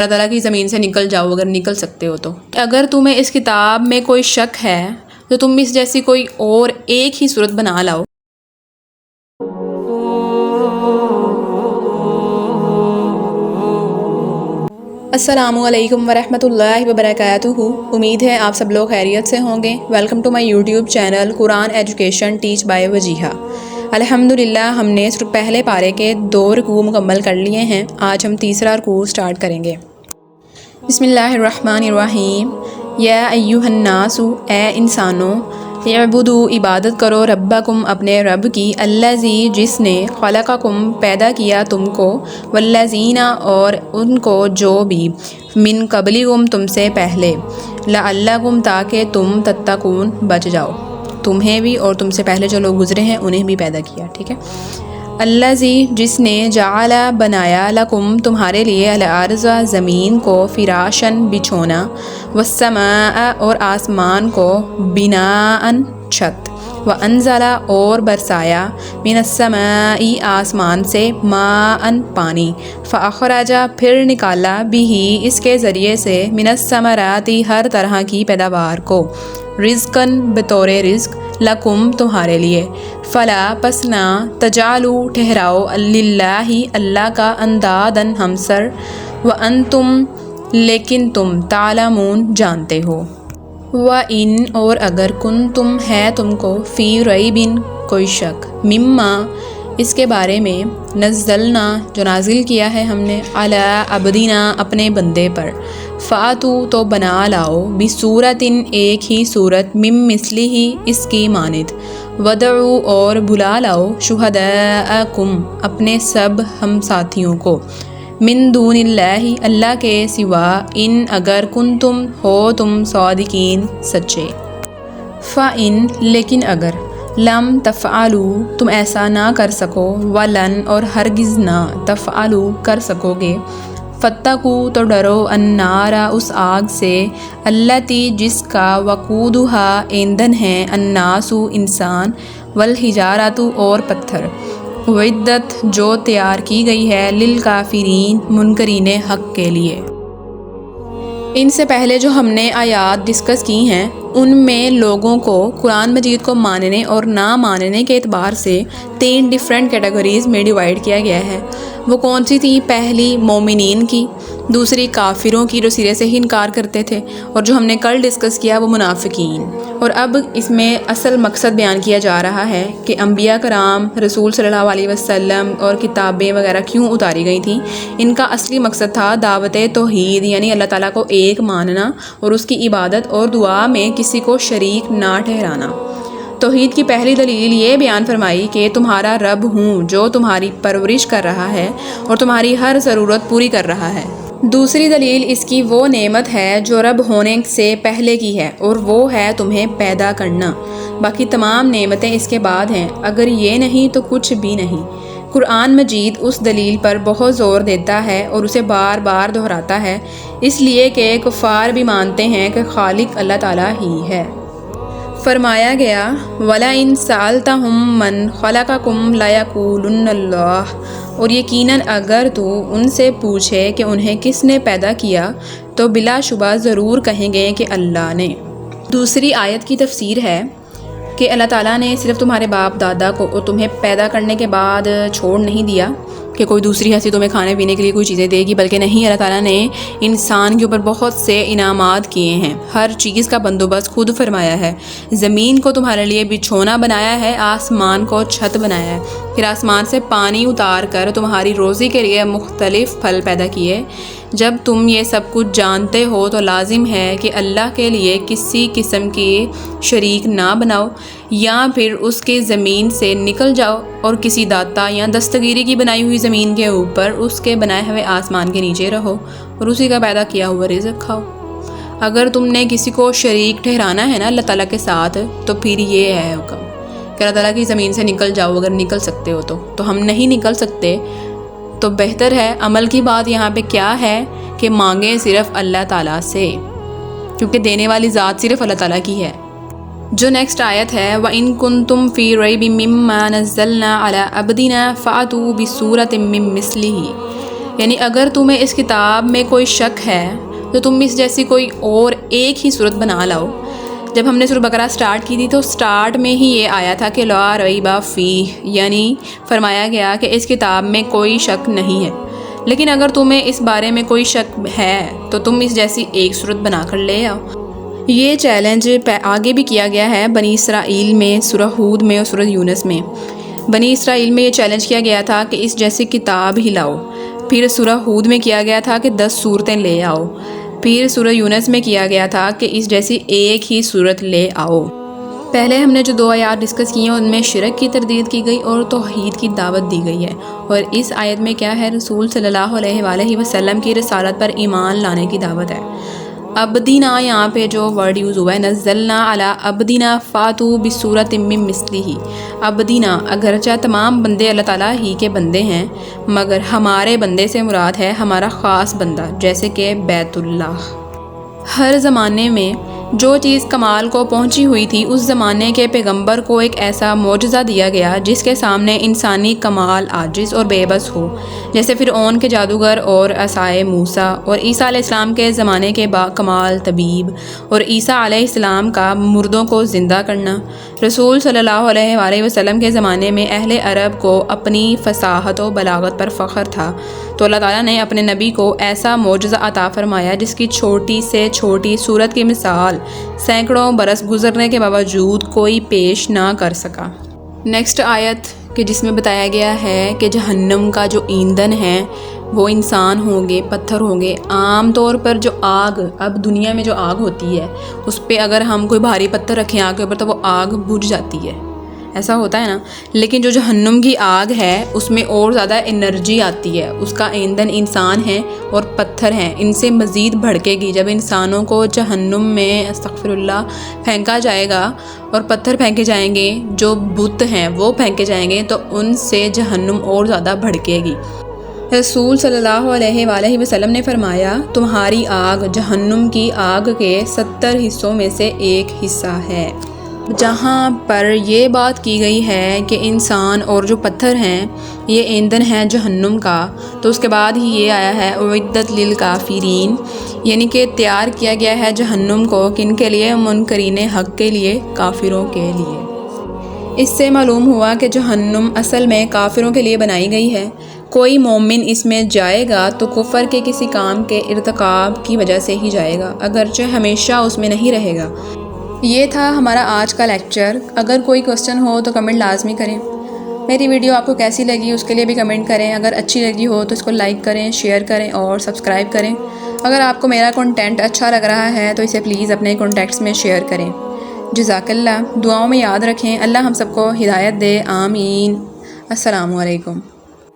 اللہ تعالیٰ کی زمین سے نکل جاؤ اگر نکل سکتے ہو تو۔ اگر تمہیں اس کتاب میں کوئی شک ہے تو تم اس جیسی کوئی اور ایک ہی صورت بنا لاؤ۔ السلام علیکم ورحمۃ اللہ وبرکاتہ۔ امید ہے آپ سب لوگ خیریت سے ہوں گے۔ Welcome to my YouTube channel Quran education teach by Wajeeha. الحمدللہ ہم نے پہلے پارے کے 2 رکوع مکمل کر لیے ہیں۔ آج ہم تیسرا رکوع سٹارٹ کریں گے۔ بسم اللہ الرحمن الرحیم۔ یا ایھا الناس، اے انسانوں، اعبدوا، عبادت کرو، ربکم، اپنے رب کی، الذی، جس نے، خلقکم، پیدا کیا تم کو، والذین، اور ان کو جو بھی، من قبلکم، تم سے پہلے، لعلکم، تاکہ تم تتقون، بچ جاؤ۔ تمہیں بھی اور تم سے پہلے جو لوگ گزرے ہیں انہیں بھی پیدا کیا، ٹھیک ہے۔ الذی، جس نے، جعل، بنایا، لکم، تمہارے لیے، الارض، زمین کو، فراشن، بچھونا، والسماء، اور آسمان کو، بناء، چھت، وانزل، اور برسایا، من السماء، آسمان سے، ماء، پانی، فاخرج، پھر نکالا، بہ، اس کے ذریعے سے، من الثمرات، ہر طرح کی پیداوار کو، رزقاً، بطور رزق، لکم، تمہارے لیے، فلا، پس نہ، تجعلوا، ٹھہراؤ، للہ، اللہ کا، انداداً، ہمسر، وانتم، لیکن تم، تعلمون، جانتے ہو، وَإِن، اور اگر، کنتم، ہے تم کو، فی ریب، کوئی شک، مما، اس کے بارے میں، نزلنا، جو نازل کیا ہے ہم نے، علی عبدنا، اپنے بندے پر، فاتوا، تو بنا لاؤ، بصورت، ایک ہی صورت، من مثلہ، اس کی مانند، ودعوا، اور بلا لاؤ، شہداءکم، اپنے سب ہم ساتھیوں کو، من دون اللہ، اللہ کے سوا، ان، اگر، کنتم، ہو تم، صادقین، سچے، فإن، لیکن اگر، لم تفعلوا، تم ایسا نہ کر سکو، ولن، اور ہرگز نہ، تفعلوا، کر سکو گے، فاتقوا، تو ڈرو، النار، اس آگ سے، التی، جس کا، وقودھا، ایندھن ہے، الناس، انسان، والحجارۃ، اور پتھر، اعدت، جو تیار کی گئی ہے، للکافرین، منکرین حق کے لیے۔ ان سے پہلے جو ہم نے آیات ڈسکس کی ہیں ان میں لوگوں کو قرآن مجید کو ماننے اور نہ ماننے کے اعتبار سے 3 ڈیفرنٹ کیٹیگریز میں ڈیوائیڈ کیا گیا ہے۔ وہ کون سی تھی؟ پہلی مومنین کی، دوسری کافروں کی جو سرے سے ہی انکار کرتے تھے، اور جو ہم نے کل ڈسکس کیا وہ منافقین۔ اور اب اس میں اصل مقصد بیان کیا جا رہا ہے کہ انبیاء کرام، رسول صلی اللہ علیہ وسلم اور کتابیں وغیرہ کیوں اتاری گئی تھیں۔ ان کا اصلی مقصد تھا دعوت توحید، یعنی اللہ تعالیٰ کو ایک ماننا اور اس کی عبادت اور دعا میں کسی کو شریک نہ ٹھہرانا۔ توحید کی پہلی دلیل یہ بیان فرمائی کہ تمہارا رب ہوں جو تمہاری پرورش کر رہا ہے اور تمہاری ہر ضرورت پوری کر رہا ہے۔ دوسری دلیل اس کی وہ نعمت ہے جو رب ہونے سے پہلے کی ہے، اور وہ ہے تمہیں پیدا کرنا۔ باقی تمام نعمتیں اس کے بعد ہیں، اگر یہ نہیں تو کچھ بھی نہیں۔ قرآن مجید اس دلیل پر بہت زور دیتا ہے اور اسے بار بار دہراتا ہے، اس لیے کہ کفار بھی مانتے ہیں کہ خالق اللہ تعالیٰ ہی ہے۔ فرمایا گیا، وَلَئِن سَأَلْتَهُم مَّن خَلَقَكُمْ لَيَقُولُنَّ اللَّهُ، اور یقیناً اگر تو ان سے پوچھے کہ انہیں کس نے پیدا کیا تو بلا شبہ ضرور کہیں گے کہ اللہ نے۔ دوسری آیت کی تفسیر ہے کہ اللہ تعالیٰ نے صرف تمہارے باپ دادا کو تمہیں پیدا کرنے کے بعد چھوڑ نہیں دیا کہ کوئی دوسری ہستی تمہیں کھانے پینے کے لیے کوئی چیزیں دے گی، بلکہ نہیں، اللہ تعالیٰ نے انسان کے اوپر بہت سے انعامات کیے ہیں، ہر چیز کا بندوبست خود فرمایا ہے۔ زمین کو تمہارے لیے بچھونا بنایا ہے، آسمان کو چھت بنایا ہے، پھر آسمان سے پانی اتار کر تمہاری روزی کے لیے مختلف پھل پیدا کیے۔ جب تم یہ سب کچھ جانتے ہو تو لازم ہے کہ اللہ کے لیے کسی قسم کی شریک نہ بناؤ، یا پھر اس کی زمین سے نکل جاؤ اور کسی داتا یا دستگیری کی بنائی ہوئی زمین کے اوپر اس کے بنائے ہوئے آسمان کے نیچے رہو اور اسی کا پیدا کیا ہوا رزق کھاؤ۔ اگر تم نے کسی کو شریک ٹھہرانا ہے نا اللہ تعالیٰ کے ساتھ، تو پھر یہ ہے حکم کہ اللہ تعالیٰ کی زمین سے نکل جاؤ اگر نکل سکتے ہو تو ہم نہیں نکل سکتے، تو بہتر ہے عمل کی بات یہاں پہ کیا ہے کہ مانگیں صرف اللہ تعالیٰ سے، کیونکہ دینے والی ذات صرف اللہ تعالیٰ کی ہے۔ جو نیکسٹ آیت ہے، وَإِن كُنتُمْ فِي رَيْبٍ مِّمَّا نَزَّلْنَا عَلَىٰ عَبْدِنَا فَأْتُوا بِسُورَةٍ مِّن مِّثْلِهِ، یعنی اگر تمہیں اس کتاب میں کوئی شک ہے تو تم اس جیسی کوئی اور ایک ہی صورت بنا لاؤ۔ جب ہم نے سورہ بقرہ سٹارٹ کی تھی تو سٹارٹ میں ہی یہ آیا تھا کہ لا ریب فیہ، یعنی فرمایا گیا کہ اس کتاب میں کوئی شک نہیں ہے۔ لیکن اگر تمہیں اس بارے میں کوئی شک ہے تو تم اس جیسی ایک صورت بنا کر لے آؤ۔ یہ چیلنج آگے بھی کیا گیا ہے بنی اسرائیل میں، سورہ ہود میں اور سورہ یونس میں۔ بنی اسرائیل میں یہ چیلنج کیا گیا تھا کہ اس جیسی کتاب ہی لاؤ، پھر سورہ ہود میں کیا گیا تھا کہ 10 صورتیں لے آؤ، پھر سورہ یونس میں کیا گیا تھا کہ اس جیسی ایک ہی صورت لے آؤ۔ پہلے ہم نے جو 2 آیات ڈسکس کی ہیں ان میں شرک کی تردید کی گئی اور توحید کی دعوت دی گئی ہے، اور اس آیت میں کیا ہے؟ رسول صلی اللہ علیہ وآلہ وسلم کی رسالت پر ایمان لانے کی دعوت ہے۔ عبدینا یہاں پہ جو ورڈ یوز ہوا ہے، نزلنا علی عبدینا فاتو بصورت من مثلہ۔ عبدینا اگرچہ تمام بندے اللہ تعالیٰ ہی کے بندے ہیں، مگر ہمارے بندے سے مراد ہے ہمارا خاص بندہ، جیسے کہ بیت اللہ۔ ہر زمانے میں جو چیز کمال کو پہنچی ہوئی تھی، اس زمانے کے پیغمبر کو ایک ایسا معجزہ دیا گیا جس کے سامنے انسانی کمال عاجز اور بے بس ہو، جیسے فرعون کے جادوگر اور عصائے موسیٰ، اور عیسیٰ علیہ السلام کے زمانے کے با کمال طبیب، اور عیسیٰ علیہ السلام کا مردوں کو زندہ کرنا۔ رسول صلی اللہ علیہ وآلہ وسلم کے زمانے میں اہل عرب کو اپنی فصاحت و بلاغت پر فخر تھا، تو اللہ تعالیٰ نے اپنے نبی کو ایسا معجزہ عطا فرمایا جس کی چھوٹی سے چھوٹی صورت کی مثال سینکڑوں برس گزرنے کے باوجود کوئی پیش نہ کر سکا۔ نیکسٹ آیت کہ جس میں بتایا گیا ہے کہ جہنم کا جو ایندھن ہے وہ انسان ہوں گے، پتھر ہوں گے۔ عام طور پر جو آگ اب دنیا میں جو آگ ہوتی ہے اس پہ اگر ہم کوئی بھاری پتھر رکھیں آگ کے اوپر تو وہ آگ بجھ جاتی ہے، ایسا ہوتا ہے نا۔ لیکن جو جہنم کی آگ ہے اس میں اور زیادہ انرجی آتی ہے، اس کا ایندھن انسان ہے اور پتھر ہیں، ان سے مزید بھڑکے گی۔ جب انسانوں کو جہنم میں استغفر اللہ پھینکا جائے گا اور پتھر پھینکے جائیں گے، جو بت ہیں وہ پھینکے جائیں گے، تو ان سے جہنم اور زیادہ بھڑکے گی۔ رسول صلی اللہ علیہ وآلہ وسلم نے فرمایا، تمہاری آگ جہنم کی آگ کے 70 حصوں میں سے ایک حصہ ہے۔ جہاں پر یہ بات کی گئی ہے کہ انسان اور جو پتھر ہیں یہ ایندھن ہے جہنم کا، تو اس کے بعد ہی یہ آیا ہے اعدت للکافرین، یعنی کہ تیار کیا گیا ہے جہنم کو کن کے لیے؟ منکرین حق کے لیے، کافروں کے لیے۔ اس سے معلوم ہوا کہ جہنم اصل میں کافروں کے لیے بنائی گئی ہے۔ کوئی مومن اس میں جائے گا تو کفر کے کسی کام کے ارتکاب کی وجہ سے ہی جائے گا، اگرچہ ہمیشہ اس میں نہیں رہے گا۔ یہ تھا ہمارا آج کا لیکچر۔ اگر کوئی کوسچن ہو تو کمنٹ لازمی کریں۔ میری ویڈیو آپ کو کیسی لگی اس کے لیے بھی کمنٹ کریں۔ اگر اچھی لگی ہو تو اس کو لائک کریں، شیئر کریں اور سبسکرائب کریں۔ اگر آپ کو میرا کنٹینٹ اچھا لگ رہا ہے تو اسے پلیز اپنے کانٹیکٹس میں شیئر کریں۔ جزاک اللہ۔ دعاؤں میں یاد رکھیں۔ اللہ ہم سب کو ہدایت دے، آمین۔ السلام علیکم۔